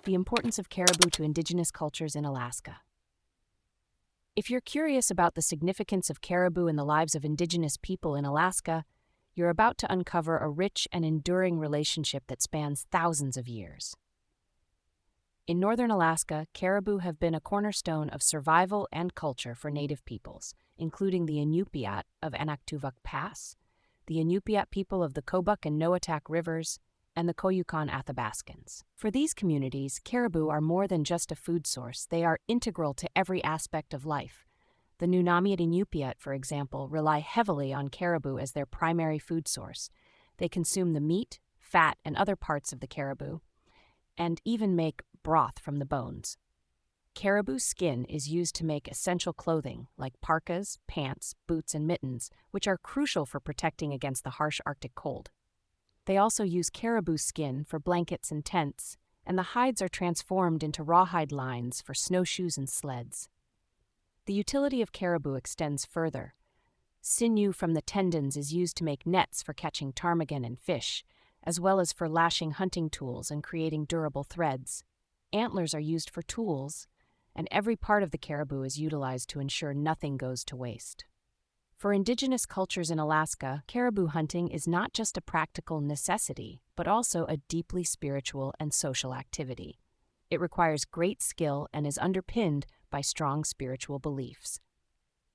The importance of caribou to Indigenous cultures in Alaska. If you're curious about the significance of caribou in the lives of Indigenous people in Alaska, you're about to uncover a rich and enduring relationship that spans thousands of years. In northern Alaska, caribou have been a cornerstone of survival and culture for Native peoples, including the Iñupiat of Anaktuvuk Pass, the Iñupiat people of the Kobuk and Noatak rivers, and the Koyukon Athabascans. For these communities, caribou are more than just a food source. They are integral to every aspect of life. The nomadic Iñupiat, for example, rely heavily on caribou as their primary food source. They consume the meat, fat, and other parts of the caribou, and even make broth from the bones. Caribou skin is used to make essential clothing like parkas, pants, boots, and mittens, which are crucial for protecting against the harsh Arctic cold. They also use caribou skin for blankets and tents, and the hides are transformed into rawhide lines for snowshoes and sleds. The utility of caribou extends further. Sinew from the tendons is used to make nets for catching ptarmigan and fish, as well as for lashing hunting tools and creating durable threads. Antlers are used for tools, and every part of the caribou is utilized to ensure nothing goes to waste. For Indigenous cultures in Alaska, caribou hunting is not just a practical necessity, but also a deeply spiritual and social activity. It requires great skill and is underpinned by strong spiritual beliefs.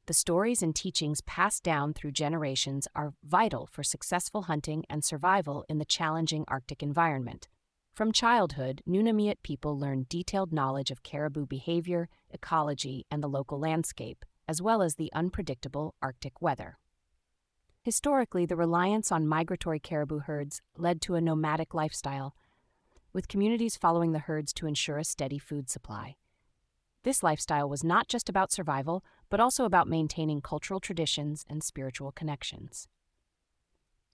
The stories and teachings passed down through generations are vital for successful hunting and survival in the challenging Arctic environment. From childhood, Nunamiut people learn detailed knowledge of caribou behavior, ecology, and the local landscape, as well as the unpredictable Arctic weather. Historically, the reliance on migratory caribou herds led to a nomadic lifestyle, with communities following the herds to ensure a steady food supply. This lifestyle was not just about survival, but also about maintaining cultural traditions and spiritual connections.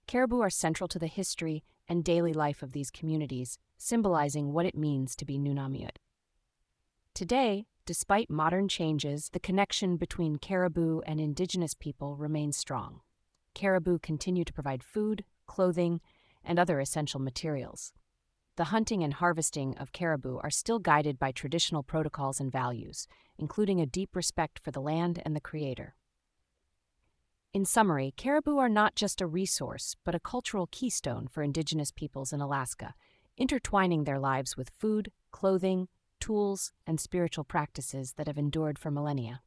Caribou are central to the history and daily life of these communities, symbolizing what it means to be Nunamiut. Today, despite modern changes, the connection between caribou and Indigenous people remains strong. Caribou continue to provide food, clothing, and other essential materials. The hunting and harvesting of caribou are still guided by traditional protocols and values, including a deep respect for the land and the creator. In summary, caribou are not just a resource, but a cultural keystone for Indigenous peoples in Alaska, intertwining their lives with food, clothing, tools, and spiritual practices that have endured for millennia.